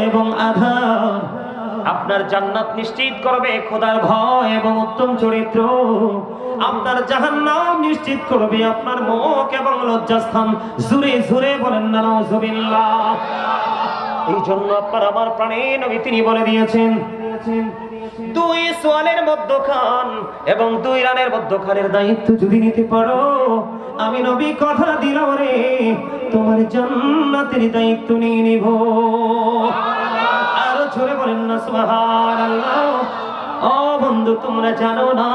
এবং আধার। আপনার জান্নাত নিশ্চিত করবে খোদার ভয় এবং উত্তম চরিত্র। আপনার জাহান্নাম নিশ্চিত করবে আপনার মুখ এবং লজ্জাস্থান। জোরে জোরে বলেন না নাউজুবিল্লাহ। এই জন্য আপনার আমার প্রাণের নবী তিনি বলে দিয়েছেন, দুই সোয়ালের মধ্যখান এবং দুই রানের মধ্যখানের দায়িত্ব যদি নিতে পারো, আমি নবী কথা দিলাম রে, তোমার জান্নাতের দায়িত্ব নিয়ে নিব। আরো জোরে বলেন না সুবহানাল্লাহ। ও বন্ধু, তোমরা জানো না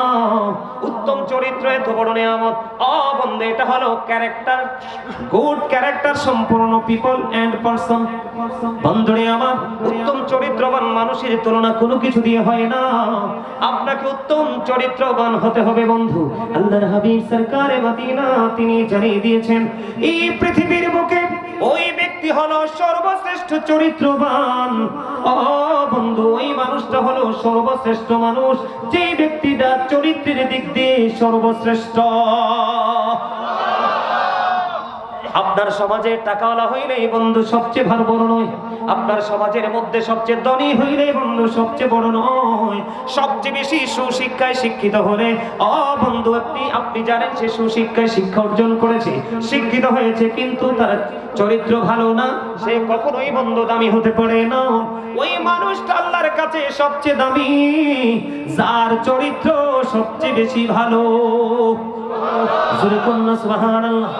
উত্তম চরিত্র এত বড় নিয়ামত। ও বন্ধু, এটা হলো ক্যারেক্টার, গুড ক্যারেক্টার সম্পূর্ণ পিপল এন্ড পারসন। বন্ধুরে আমার, উত্তম চরিত্রবান মানুষের তুলনা কোনো কিছু দিয়ে হয় না। আপনাকে উত্তম চরিত্রবান হতে হবে বন্ধু। আল্লাহর হাবিব সরকারে মদিনা তিনি জানিয়ে দিয়েছেন, এই পৃথিবীর বুকে ওই ব্যক্তি হলো সর্বশ্রেষ্ঠ চরিত্রবান। ও বন্ধু, ওই মানুষটা হলো সর্বশ্রেষ্ঠ মানুষ, যে ব্যক্তিটা চরিত্রের দিক দিয়ে সর্বশ্রেষ্ঠ। আপনার সমাজে টাকাওয়ালা হইলেই বন্ধু সবচেয়ে ভালো বড় নয়। আপনার সমাজের মধ্যে সবচেয়ে ধনী হইলে বন্ধু সবচেয়ে বড় নয়। সবচেয়ে বেশি সুশিক্ষায় শিক্ষিত হলে, ও বন্ধু, আপনি জানেন সে সুশিক্ষায় শিক্ষা অর্জন করেছে, শিক্ষিত হয়েছে, কিন্তু তার চরিত্র ভালো না, সে কখনোই বন্ধু দামি হতে পারে না। ওই মানুষটা আল্লাহর কাছে সবচেয়ে দামি, যার চরিত্র সবচেয়ে বেশি ভালো। জোরে কন্যা সুবহানাল্লাহ।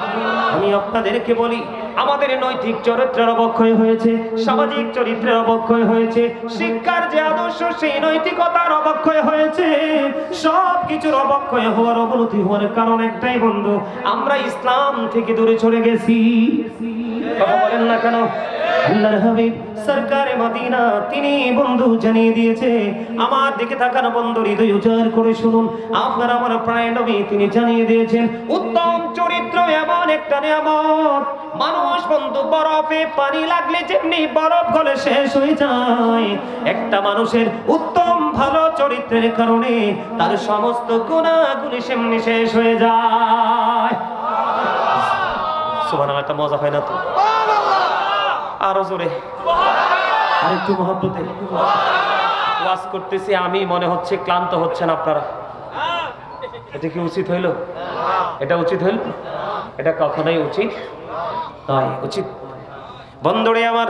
আমি আপনাদেরকে বলি, আমাদের নৈতিক চরিত্রের অবক্ষয় হয়েছে, সামাজিক চরিত্রের অবক্ষয় হয়েছে, শিক্ষার যে আদর্শ সেই নৈতিকতার অবক্ষয় হয়েছে। সব কিছুর অবক্ষয় হওয়ার, অবনতি হওয়ার কারণ একটাই বন্ধু, আমরা ইসলাম থেকে দূরে চলে গেছি। কথা বলেন না কেন? আল্লাহর হাবিব সরকারে মদিনা তিনি বন্ধু জানিয়ে দিয়েছে, আমার দিকে তাকান বন্ধু, হৃদয় উজাড় করে শুনুন। আপনার আমার প্রায় নবী তিনি জানিয়ে দিয়েছেন, উত্তম চরিত্র এমন একটা নিয়ামত। মানুষ বন্ধু বরফে পানি লাগলে যেমনি বরফ গলে শেষ হয়ে যায়, একটা মানুষের উত্তম ভালো চরিত্রের কারণে তার সমস্ত গুণাগুলি সেমনি শেষ হয়ে যায়। সুবহানাল্লাহ, একটা মজা হয় না তো? আরো জোরে, আরেকটু মহব্বতে ওয়াজ করতেছি আমি, মনে হচ্ছে ক্লান্ত হচ্ছেন আপনারা। এটা কি উচিত হইল? এটা উচিত হইল? এটা কখনোই উচিত নয়। উচিত বন্ধুরে আমার,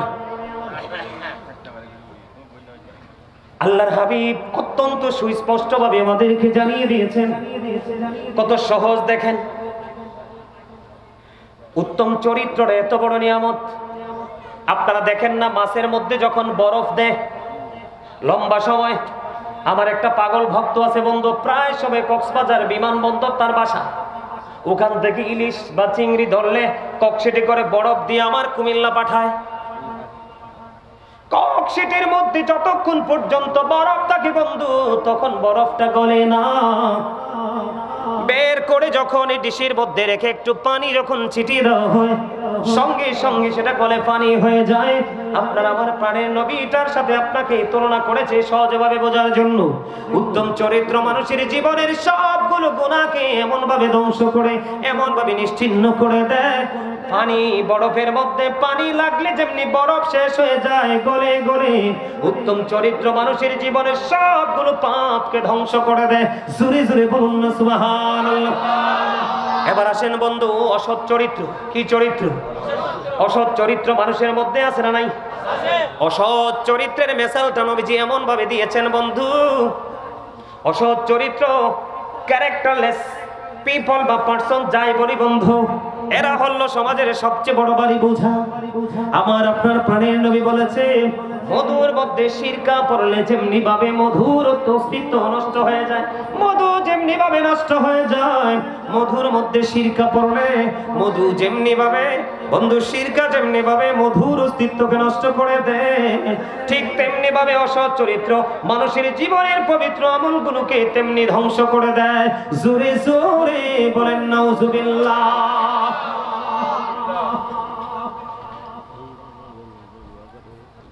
আল্লাহর হাবিব অত্যন্ত সুস্পষ্ট ভাবে আমাদেরকে জানিয়ে দিয়েছেন, কত সহজ। দেখেন, উত্তম চরিত্রটা এত বড় নিয়ামত। আপনারা দেখেন না, মাছের মধ্যে যখন বরফ দেয় লম্বা সময়, আমার একটা পাগল ভক্ত আছে বন্ধু, প্রায় সময় কক্সবাজার বিমানবন্দর তার বাসা, ওখান থেকে ইলিশ বা চিংড়ি ধরলে ককশিটে করে বরফ দিয়ে আমার কুমিল্লা পাঠায়। ককশিটের মধ্যে যতক্ষণ পর্যন্ত বরফ থাকে বন্ধু, তখন বরফটা গলে না। বের করে যখন এই ডিশের মধ্যে রেখে একটু পানি যখন ছিটিয়ে দেওয়া হয়, সঙ্গে সঙ্গে সেটা গলে পানি হয়ে যায়। আপনার আমার প্রাণের নবী এটার সাথে আপনাকে তুলনা করেছে সহজভাবে বোঝার জন্য। উত্তম চরিত্র মানুষের জীবনের সবগুলো গুনাহকে এমন ভাবে ধ্বংস করে, এমন ভাবে নিশ্চিহ্ন করে দেয়। পানি, বরফের মধ্যে পানি লাগলে যেমনি বরফ শেষ হয়ে যায় গলে গলে, উত্তম চরিত্র মানুষের জীবনের সবগুলো পাপকে ধ্বংস করে দেয়। জোরে জোরে বলুন না সুবহানাল্লাহ। এবার আসেন বন্ধু, অসৎ চরিত্র। কি চরিত্র? অসৎ চরিত্র মানুষের মধ্যে আছে না নাই? অসৎ চরিত্রের মেসালটা নবীজি এমন ভাবে দিয়েছেন বন্ধু, অসৎ চরিত্র, ক্যারেক্টারলেস পিপল বা পারসন যাই বলি বন্ধু, এরা হলো সমাজের সবচেয়ে বড় বাড়ি বোঝা। আমার আপনার প্রাণের নবী বলেছে, মধুর মধ্যে সিরকা পড়লে যেমনি ভাবে মধুর অস্তিত্ব নষ্ট হয়ে যায়, মধু যেমনি ভাবে নষ্ট হয়ে যায়, মধুর মধ্যে সিরকা পড়লে মধু যেমনি ভাবে বন্ধু, সিরকা যেমনি ভাবে মধুর অস্তিত্বকে নষ্ট করে দেয়, ঠিক তেমনি ভাবে অসৎ চরিত্র মানুষের জীবনের পবিত্র আমলগুলোকে তেমনি ধ্বংস করে দেয়। জোরে জোরে বলেন নাউজুবিল্লাহ।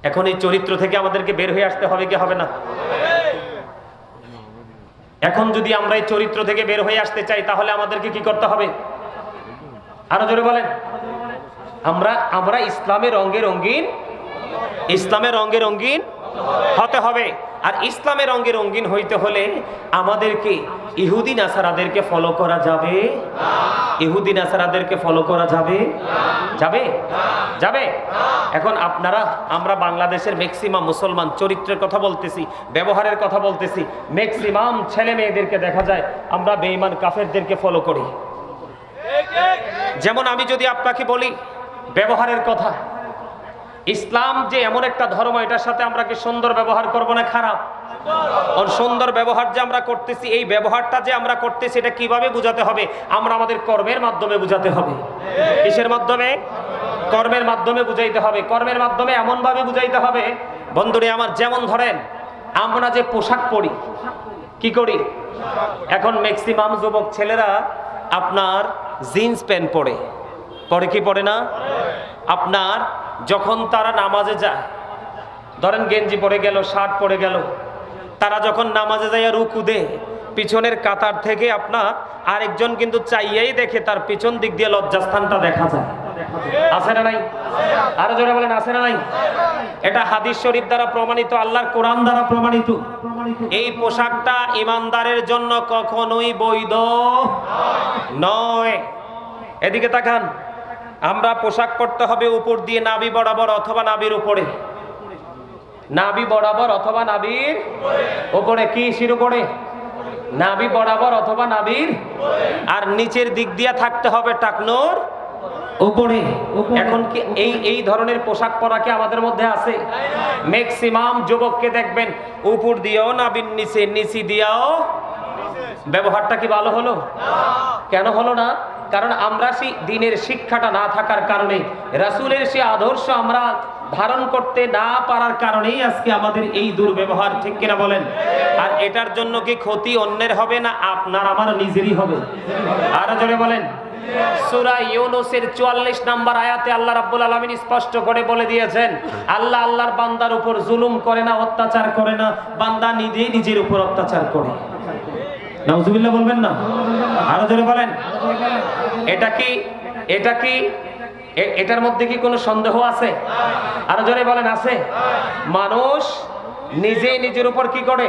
এখন এই চরিত্র থেকে আমাদেরকে বের হয়ে আসতে হবে কি হবে না? এখন যদি আমরা এই চরিত্র থেকে বের হয়ে আসতে চাই, তাহলে আমাদেরকে কি করতে হবে? আরো জোরে বলেন। আমরা ইসলামের রঙে রঙিন ইসলামের রঙে রঙিন হতে হবে। আর ইসলামের রঙে রঙিন হইতে হলে আমাদেরকে ইহুদি নাসারাদেরকে ফলো করা যাবে? ইহুদি নাসারাদেরকে ফলো করা যাবে? যাবে? যাবে? এখন আমরা বাংলাদেশের ম্যাক্সিমাম মুসলমান, চরিত্রের কথা বলতেছি, ব্যবহারের কথা বলতেছি, ম্যাক্সিমাম ছেলে মেয়েদেরকে দেখা যায় আমরা বেঈমান কাফেরদেরকে ফলো করি। যেমন আমি যদি আপনাকে বলি ব্যবহারের কথা, ইসলাম যে এমন একটা ধর্ম, এটার সাথে আমরা কি সুন্দর ব্যবহার করব না খারাপ? আর সুন্দর ব্যবহার যে আমরা করতেছি, এই ব্যবহারটা যে আমরা করতেছি এটা কিভাবে বুঝাতে হবে? আমরা আমাদের কর্মের মাধ্যমে বুঝাতে হবে। কিসের মাধ্যমে? কর্মের মাধ্যমে বুঝাইতে হবে। কর্মের মাধ্যমে এমন ভাবে বুঝাইতে হবে, বন্ধুরে আমার, যেমন ধরেন আমরা যে পোশাক পরি, কি করি? এখন ম্যাক্সিমাম যুবক ছেলেরা আপনার জিন্স প্যান্ট পরে, পরে কি পরে না? আপনার যখন তারা নামাজে যায়, ধরেন গেঞ্জি পরে গেল, শার্ট পরে গেল, তারা যখন নামাজে যায় রুকু দেয়, পিছনের কাতার থেকে আপনার আরেকজন কিন্তু চাইয়াই দেখে, তার পিছন দিক দিয়ে লজ্জাস্থানটা দেখা যায়। আছে না নাই? আরো জোরে বলেন, আছে না নাই? এটা হাদিস শরীফ দ্বারা প্রমাণিত, আল্লাহর কোরআন দ্বারা প্রমাণিত। এই পোশাকটা ইমানদারের জন্য কখনোই বৈধ নয়। এদিকে তাকান, আমরা পোশাক পরতে হবে উপর দিয়ে নাভি বরাবর অথবা নাভির উপরে, নাভি বরাবর অথবা নাভির উপরে। কি শির উপরে? নাভি বরাবর অথবা নাভির। আর নিচের দিক দিয়ে থাকতে হবে টাকনোর উপরে। এখন কি এই ধরনের পোশাক পরা কি আমাদের মধ্যে আছে? ম্যাক্সিমাম যুবককে দেখবেন উপর দিয়েও নাভির নিচে, নিচি দিয়েও। ব্যবহারটা কি ভালো হলো? কেন হলো না? কারণ আমরা সেই দিনের শিক্ষাটা না থাকার কারণে, রাসূলের সেই আদর্শ আমরা ধারণ করতে না পারার কারণেই আজকে আমাদের এই দুর্ব্যবহার। ঠিক কিনা বলেন? আর এটার জন্য কি ক্ষতি অন্যের হবে না আপনার আমার নিজেরই হবে? আরো জোরে বলেন। সূরা ইউনূসের 44 নম্বর আয়াতে আল্লাহ রাব্বুল আলামিন স্পষ্ট করে বলে দিয়েছেন, আল্লাহ আল্লাহর বান্দার উপর জুলুম করে না, অত্যাচার করে না, বান্দা নিজেই নিজের উপর অত্যাচার করে। নাউজুবিল্লাহ বলবেন না? আরো জোরে বলেন। এটা কি এটার মধ্যে কি কোনো সন্দেহ আছে? আরো জোরে বলেন, আছে? মানুষ নিজে নিজের উপর কি করে?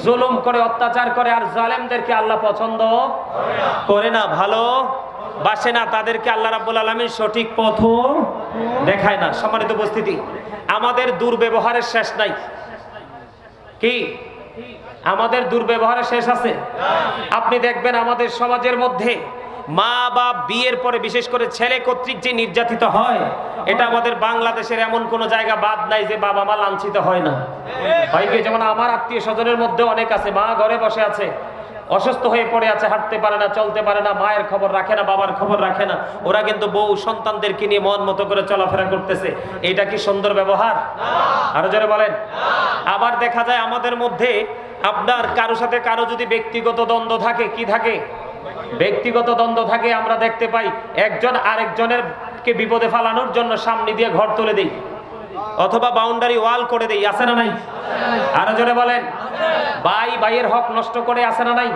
জুলুম করে, অত্যাচার করে। আর জালেমদেরকে আল্লাহ পছন্দ করে না, ভালো বাসে না, তাদেরকে আল্লাহ রাব্বুল আলামিন সঠিক পথ দেখায় না। সম্মানিত উপস্থিতি, আমাদের দুর্ব্যবহারের শেষ নাই। কি আমাদের দুর্ব্যবহারের শেষ আছে? আপনি দেখবেন আমাদের সমাজের মধ্যে মা বাপ বিয়ের পরে বিশেষ করে ছেলে কর্তৃক যে নির্যাতিত হয়, এটা আমাদের বাংলাদেশের এমন কোন জায়গা বাদ নাই যে বাবা মা লাঞ্ছিত হয় না। হয় কি? যেমন আমার আত্মীয় স্বজনের মধ্যে অনেক আছে, মা ঘরে বসে আছে, অসুস্থ হয়ে পড়ে আছে, হাঁটতে পারে না, চলতে পারে না, মায়ের খবর রাখে না, বাবার খবর রাখে না, ওরা কিন্তু বউ সন্তানদেরকে নিয়ে মন মতো করে চলাফেরা করতেছে। এটা কি সুন্দর ব্যবহার? আরো জোরে বলেন। আবার দেখা যায় আমাদের মধ্যে আপনার কারো সাথে কারো যদি ব্যক্তিগত দ্বন্দ্ব থাকে, কি থাকে? ব্যক্তিগত দ্বন্দ্ব থাকে, আমরা দেখতে পাই একজন আরেকজনের কে বিপদে ফেলানোর জন্য সামনে দিয়ে ঘর তুলে দেই অথবা বাউন্ডারি ওয়াল করে দেই। আছে না নাই? আরো জোরে বলেন। ভাই ভাইয়ের হক নষ্ট করে, আছে না নাই?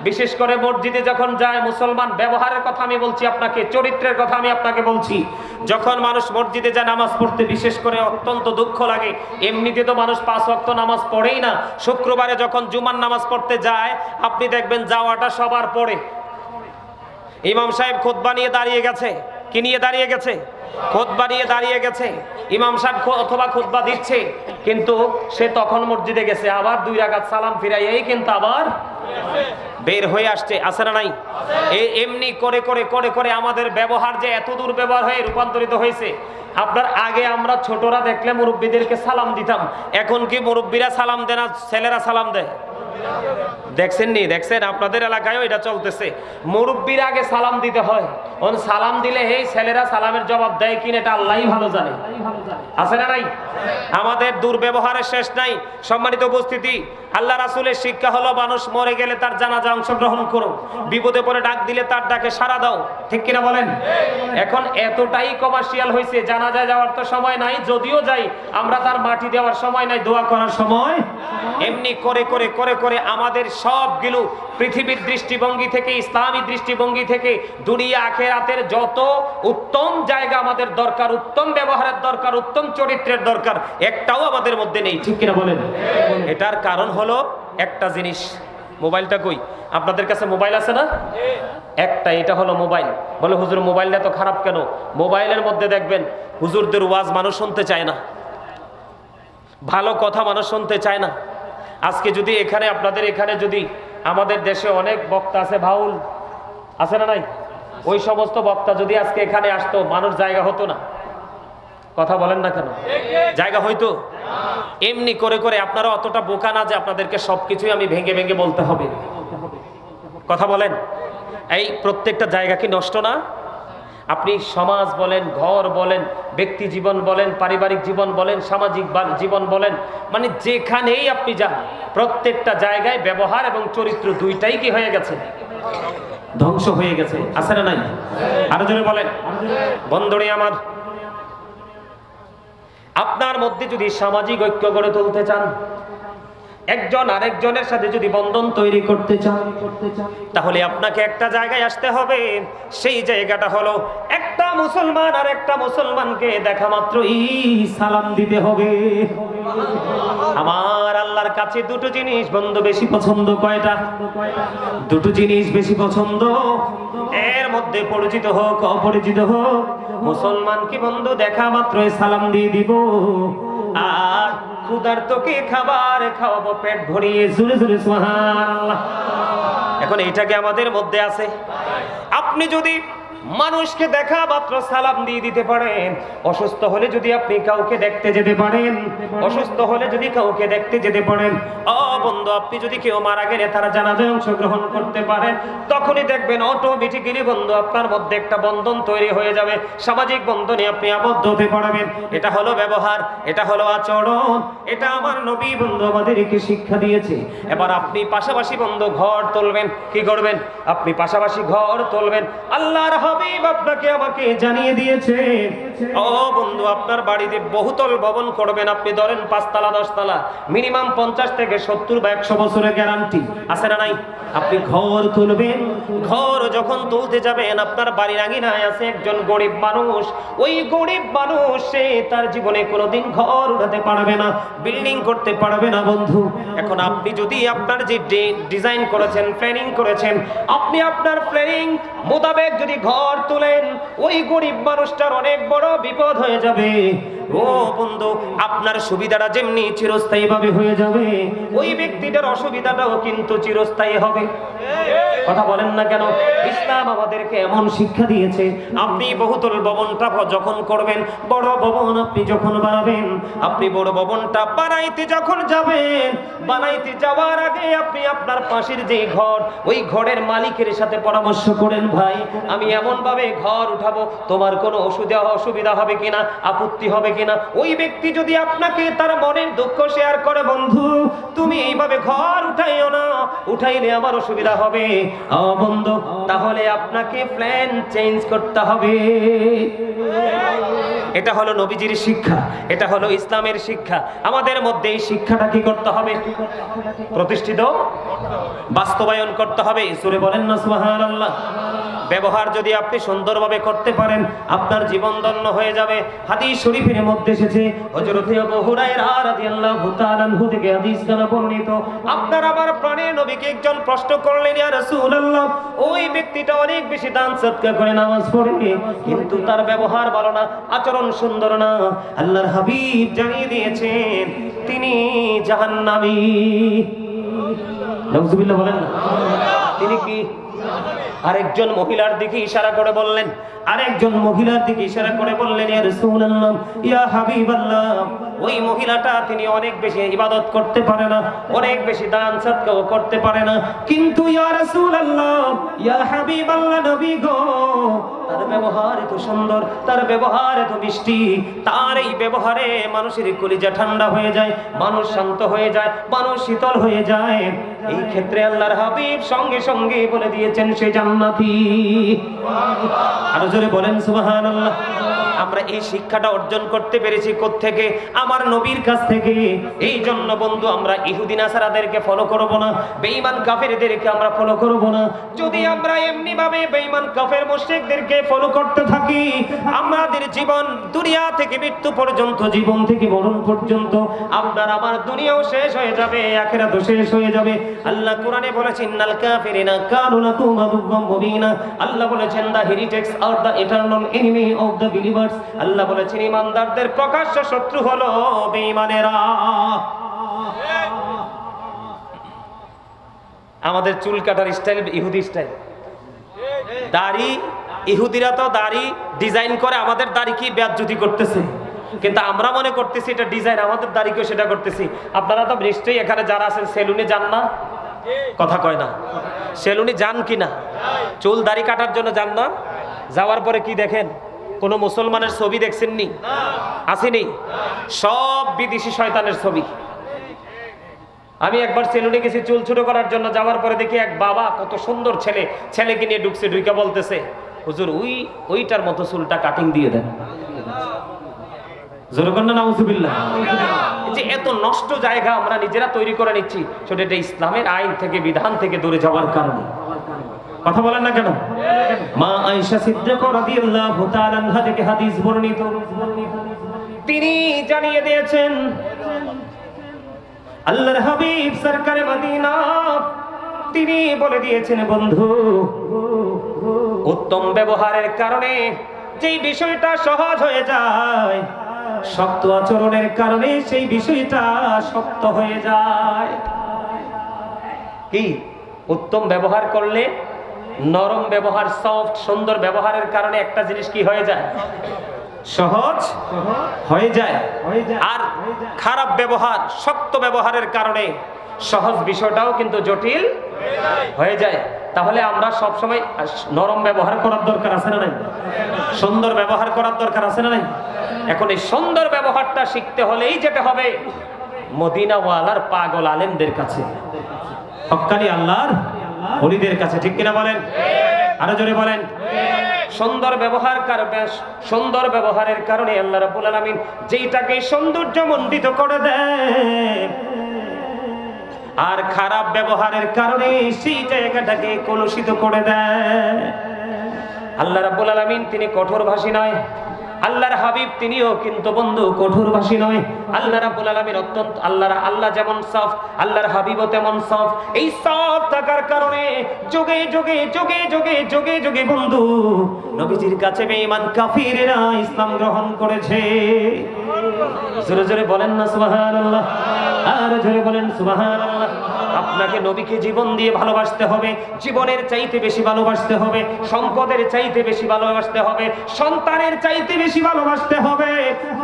বিশেষ করে মসজিদে যখন যায় মুসলমান, ব্যবহারের কথা আমি বলছি আপনাকে, চরিত্রের কথা আমি আপনাকে বলছি। যখন মানুষ মসজিদে যায় নামাজ পড়তে, বিশেষ করে অত্যন্ত দুঃখ লাগে। এমনিতে তো মানুষ 5 ওয়াক্ত নামাজ পড়েই না, শুক্রবারে যখন জুমার নামাজ পড়তে যায়, আপনি দেখবেন যাওয়াটা সবার পড়ে। ইমাম সাহেব খুতবা নিয়ে দাঁড়িয়ে গেছে। কি নিয়ে দাঁড়িয়ে গেছে? খুতবা নিয়ে দাঁড়িয়ে গেছে। ইমাম সাহেব অথবা খুতবা দিচ্ছে, কিন্তু সে তখন মসজিদে গেছে, আবার 2 রাকাত সালাম ফিরাইয়াই কিন্তু আবার বের হয়ে আসছে। আছে না নাই? এমনি করে করে করে করে আমাদের ব্যবহার যে এত দূর ব্যবহার হয়ে রূপান্তরিত হয়েছে। আপনার আগে আমরা ছোটরা দেখলে মুরব্বীদেরকে সালাম দিতাম, এখন কি মুরব্বীরা সালাম দেয় না, ছেলেরা সালাম দেয়? দেখছেন নি? দেখছেন আপনাদের এলাকায়ও এটা চলতেছে। মুরব্বীর আগে সালাম দিতে হয়, সালাম দিলে এই ছেলেরা সালামের জবাব দেয় কিনা এটা আল্লাহই ভালো জানে। আছে না নাই? আমাদের দুর্ব্যবহারের শেষ নাই। সম্মানিত উপস্থিতি, আল্লাহ রাসূলের শিক্ষা হলো মানুষ মরে গেলে তার জানাজা অংশগ্রহণ করো, বিপদে পড়ে ডাক দিলে তার ডাকে সাড়া দাও। ঠিক কিনা বলেন? এখন এতটাই কমার্শিয়াল হয়েছে, জানাজা যাওয়ার তো সময় নাই, যদিও যাই আমরা তার মাটি দেওয়ার সময় নাই, দোয়া করার সময়। এমনি করে করে করে করে করে আমাদের সবগুলো পৃথিবীর দৃষ্টিভঙ্গি থেকে, ইসলামী দৃষ্টিভঙ্গি থেকে দুনিয়া আখিরাতের যত উত্তম জায়গা আমাদের দরকার, উত্তম ব্যবহারের দরকার, উত্তম চরিত্রের দরকার, একটাও আমাদের মধ্যে নেই। ঠিক কিনা বলেন? এটার কারণ হলো একটা জিনিস। মোবাইলটা কই? আপনাদের কাছে মোবাইল আছে না? একটা, এটা হলো মোবাইল। বলে হুজুর মোবাইলটা তো খারাপ কেন? মোবাইলের মধ্যে দেখবেন হুজুরদের ওয়াজ মানুষ শুনতে চায় না, ভালো কথা মানুষ শুনতে চায় না। আজকে যদি এখানে আপনাদের এখানে যদি আমাদের দেশে অনেক বক্তা আছে, বাউল আছে না নাই, ওই সমস্ত বক্তা যদি আজকে এখানে আসতো, মানুষ জায়গা হতো না। কথা বলেন না কেন? জায়গা হইতো? এমনি করে করে আপনারা অতটা বোকা না যে আপনাদেরকে সবকিছুই আমি ভেঙে ভেঙে বলতে হবে। কথা বলেন, এই প্রত্যেকটা জায়গা কি নষ্ট না? আপনি সমাজ বলেন, ঘর বলেন, ব্যক্তি জীবন বলেন, পারিবারিক জীবন বলেন, সামাজিক জীবন বলেন, মানে যেখানেই আপনি যান প্রত্যেকটা জায়গায় ব্যবহার এবং চরিত্র দুইটাই কি হয়ে গেছে? ধ্বংস হয়ে গেছে। আছে না নাই? আরো জোরে বলেন। বন্ধুরে আমার, আপনার মধ্যে যদি সামাজিক ঐক্য গড়ে তুলতে চান, একজন আরেকজনের সাথে যদি বন্ধন তৈরি করতে চান, তাহলে আপনাকে একটা জায়গায় আসতে হবে। সেই জায়গাটা হলো একটা মুসলমান আর একটা মুসলমানকে দেখা মাত্রই সালাম দিতে হবে। আমার আল্লাহর কাছে দুটো জিনিস বন্ধু বেশি পছন্দ। কয়টা? দুটো জিনিস বেশি পছন্দ। এর মধ্যে পরিচিত হোক অপরিচিত হোক, মুসলমানকে বন্ধু দেখা মাত্রই সালাম দিয়ে দিব, আর ক্ষুধার্তকে খাবার খাওয়াবো পেট ভরিয়ে। জোরে জোরে সুবহানাল্লাহ। এখন এইটাকে আমাদের মধ্যে আছে। আপনি যদি মানুষকে দেখা মাত্র সালাম দিয়ে দিতে পারেন, অসুস্থ হলে যদি আপনি কাউকে দেখতে যেতে পারেন, অসুস্থ হলে যদি কাউকে দেখতে যেতে পারেন, বন্ধু আপনি যদি কেউ মারা গেলে তারা জানাজায় অংশগ্রহণ করতে পারেন, তখনই দেখবেন অটোমেটিক্যালি বন্ধু আপনার মধ্যে একটা বন্ধন তৈরি হয়ে যাবে, সামাজিক বন্ধনে আপনি আবদ্ধ হতে পারবেন। এটা হলো ব্যবহার, এটা হলো আচরণ, এটা আমার নবী বন্ধু আমাদেরকে শিক্ষা দিয়েছে। এবার আপনি পাশাপাশি বন্ধু ঘর তুলবেন। কি করবেন? আপনি পাশাপাশি ঘর তুলবেন। আল্লাহর হাবিব আপনাকে আমাকে জানিয়ে দিয়েছে, ও বন্ধু আপনার বাড়িতে বহুতল ভবন করবেন, আপনি ধরেন 5 তলা 10 তলা, মিনিমাম 50 থেকে 70 বা 100 বছরের গ্যারান্টি আছে না নাই? আপনি ঘর তুলবেন। ঘর যখন তুলতে যাবেন, আপনার বাড়ির আঙিনায় আছে একজন গরিব মানুষ। ওই গরিব মানুষ সে তার জীবনে কোনোদিন ঘর উঠাতে পারবে না, বিল্ডিং করতে পারবে না বন্ধু। এখন আপনি যদি আপনার যে ডিজাইন করেছেন, প্ল্যানিং করেছেন, আপনি আপনার প্ল্যানিং মোতাবেক যদি ঘর তুলেন, ওই গরিব মানুষটার অনেক বড় বিপদ হয়ে যাবে। ও বন্ধু, আপনার সুবিধাটা যেমনি চিরস্থায়ী ভাবে হয়ে যাবে, ওই ব্যক্তিটার অসুবিধাটাও কিন্তু চিরস্থায়ী হবে। কথা বলেন না কেন? ইসলাম আমাদেরকে এমন শিক্ষা দিয়েছে, আপনি বহুতল ভবনটা যখন করবেন, বড় ভবন আপনি যখন বানাবেন, আপনি বড় ভবনটা বানাইতে যখন যাবেন, বানাইতে যাওয়ার আগে আপনি আপনার পাশের যে ঘর, ওই ঘরের মালিকের সাথে পরামর্শ করেন, ভাই আমি এমন ভাবে ঘর উঠাবো, তোমার কোনো অসুবিধা হবে কিনা, আপত্তি হবে কিনা? ওই ব্যক্তি যদি আপনাকে তার মনের দুঃখ শেয়ার করে, বন্ধু তুমি এইভাবে ঘর উঠাইও না, উঠাইলে আমার অসুবিধা হবে, বন্ধু তাহলে আপনাকে প্ল্যান চেঞ্জ করতে হবে। এটা হলো নবীজির শিক্ষা, এটা হলো ইসলামের শিক্ষা। আমাদের মধ্যে এই শিক্ষাটা কি করতে হবে? প্রতিষ্ঠিত, বাস্তবায়ন করতে হবে। সূরা বলেন না সুবহানাল্লাহ। ব্যবহার যদি আপনি সুন্দরভাবে করতে পারেন, আপনার জীবন ধন্য হয়ে যাবে। হাদিস শরীফের মধ্যে এসেছে, হযরত আবু হুরায়রা রাদিয়াল্লাহু তাআলা আনহু থেকে হাদিস কানা বর্ণিত, আপনার আমার প্রাণের নবীকে একজন প্রশ্ন করলেন, ইয়া রাসূলুল্লাহ, ওই ব্যক্তিটা অনেক বেশি দান সদকা করে, নামাজ পড়ে, কিন্তু তার ব্যবহার ভালো না, আচরণ সুন্দর না। আল্লাহর হাবিব জানিয়ে দিয়েছেন তিনি জাহান্নামী। নাউযুবিল্লাহ বলেন না। তিনি কি? আরেকজন মহিলার দিকে ইশারা করে বললেন, আরেকজন মহিলার দিকে ইশারা করে বললেন, ইয়া রাসূলুল্লাহ, ইয়া হাবিবাল্লাহ, ওই মহিলাটা তিনি অনেক বেশি ইবাদত করতে পারে না, অনেক বেশি দান সদকাও করতে পারে না, কিন্তু ইয়া রাসূলুল্লাহ, ইয়া হাবিবাল্লাহ, নবী গো, তার ব্যবহার এত সুন্দর, তার ব্যবহার এত মিষ্টি, তার এই ব্যবহারে মানুষের কলিজা ঠান্ডা হয়ে যায়, মানুষ শান্ত হয়ে যায়, মানুষ শীতল হয়ে যায়। এই ক্ষেত্রে আল্লাহর হাবিব সঙ্গে সঙ্গে বলে দিয়েছেন সে জান্নাতি। আরো জোরে বলেন সুবহানাল্লাহ। আমরা এই শিক্ষাটা অর্জন করতে পেরেছি কোত্থেকে? আমার নবীর কাছ থেকে। এই জন্য বন্ধু আমরা ইহুদি নাসারাদেরকে ফলো করব না, বেঈমান কাফেরদেরকে আমরা ফলো করব না। যদি আমরা এমনি ভাবে বেঈমান কাফের মুশরিকদেরকে ফলো করতে থাকি, আমাদের জীবন দুনিয়া থেকে মৃত্যু পর্যন্ত, জীবন থেকে মরণ পর্যন্ত আপনার আমার দুনিয়াও শেষ হয়ে যাবে, আখিরাতও শেষ হয়ে যাবে। আল্লাহ কোরআনে বলেছেন ইন্নাল কাফিরিনা কানু লাকুম আদুওয়াম মুবিনা। আল্লাহ বলেছেন the heretics are the eternal enemy of the believers. আল্লাহ বলেছেন ঈমানদারদের প্রকাশ্য শত্রু হলো বেঈমানেরা। আমাদের চুল কাটার স্টাইল ইহুদি স্টাইল, দাড়ি, ইহুদিরা তো দাড়ি ডিজাইন করে, আমাদের দাড়ি কি বেয়াজ্জতি করতেছে, কিন্তু আমরা মনে করতেছি এটা ডিজাইন, আমাদের দাড়িকেও সেটা করতেছি। আপনারা তো নিশ্চয়ই এখানে যারা আছেন সেলুনে যান না? কথা কয় না। সেলুনে যান কি না? চুল দাড়ি কাটার জন্য যান না? যাওয়ার পরে কি দেখেন? কোন মুসলমানের ছবি দেখছেননি? আসেনি? সব বিদেশি শয়তানের ছবি। আমি একবার সেলুনে গেছি চুল ছোট করার জন্য, যাওয়ার পরে দেখি এক বাবা কত সুন্দর ছেলে, ছেলেকে নিয়ে ঢুকছে, ঢুকে বলতেছে হুজুর ওইটার মতো চুলটা কাটিং দিয়ে দেন। যে এত নষ্ট জায়গা আমরা নিজেরা তৈরি করে নিচ্ছি, সেটা এটা ইসলামের আইন থেকে, বিধান থেকে দূরে যাওয়ার কারণে। কথা বলেন না কেন? মা আয়েশা সিদ্দিকা রাদিয়াল্লাহু তাআলা আনহা থেকে হাদিস বর্ণিত, তিনি জানিয়ে দিয়েছেন আল্লাহর হাবিব সরকারে মদিনা তিনি বলে দিয়েছেন, বন্ধু উত্তম ব্যবহারের কারণে যেই বিষয়টা সহজ হয়ে যায়, শক্ত আচরণের কারণে সেই বিষয়টা শক্ত হয়ে যায়। কি? উত্তম ব্যবহার করলে, নরম ব্যবহার, সফট সুন্দর ব্যবহারের কারণে একটা জিনিস কি হয়ে যায়? সহজ হয়ে যায়। আর খারাপ ব্যবহার, শক্ত ব্যবহারের কারণে সহজ বিষয়টাও কিন্তু জটিল হয়ে যায়। তাহলে আমরা সব সময় নরম ব্যবহার করার দরকার আছে না নাই? সুন্দর ব্যবহার করার দরকার আছে না নাই? এখন এই সুন্দর ব্যবহারটা শিখতে হলেই যেতে হবে মদিনাওয়ালার পাগল আলেমদের কাছে, হক্কানি আল্লাহর ওলিদের কাছে। ঠিক কিনা বলেন? আরো জোরে বলেন। সুন্দর ব্যবহার করবে, সুন্দর ব্যবহারের কারণে আল্লাহ রাব্বুল আলামিন যেইটাকে সৌন্দর্যমণ্ডিত করে দেয়, আর খারাপ ব্যবহারের কারণে সেই জায়গাটাকে কলুষিত করে দেয়। আল্লাহ রাব্বুল আলামিন তিনি কঠোরভাষী নয়, আল্লাহর হাবিব তিনিও কিন্তু বন্ধু কঠোরভাষী নয়। আল্লাহ রাব্বুল আলামিন অত্যন্ত, আল্লাহ যেমন সফট, আল্লাহর হাবিবও তেমন সফট। এই সফট থাকার কারণে যুগে যুগে যুগে যুগে যুগে যুগে বন্ধু নবীজির কাছে বেঈমান কাফিরেরা ইসলাম গ্রহণ করেছে। জোরে জোরে বলেন না সুবহানাল্লাহ, আর জোরে বলেন সুবহানাল্লাহ। আপনাকে নবীকে জীবন দিয়ে ভালোবাসতে হবে, জীবনের চাইতে বেশি ভালোবাসতে হবে, সম্পদের চাইতে বেশি ভালোবাসতে হবে, সন্তানের চাইতে বেশি ভালোবাসতে হবে।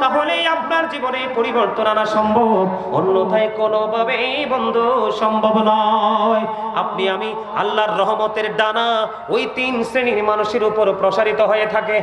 তাহলেই আপনার জীবনে পরিবর্তন আনা সম্ভব, অন্যথায় কোনোভাবেই বন্ধু সম্ভব নয়। আপনি আমি আল্লাহর রহমতের ডানা ওই 3 শ্রেণীর মানুষের উপর প্রসারিত হয়ে থাকে।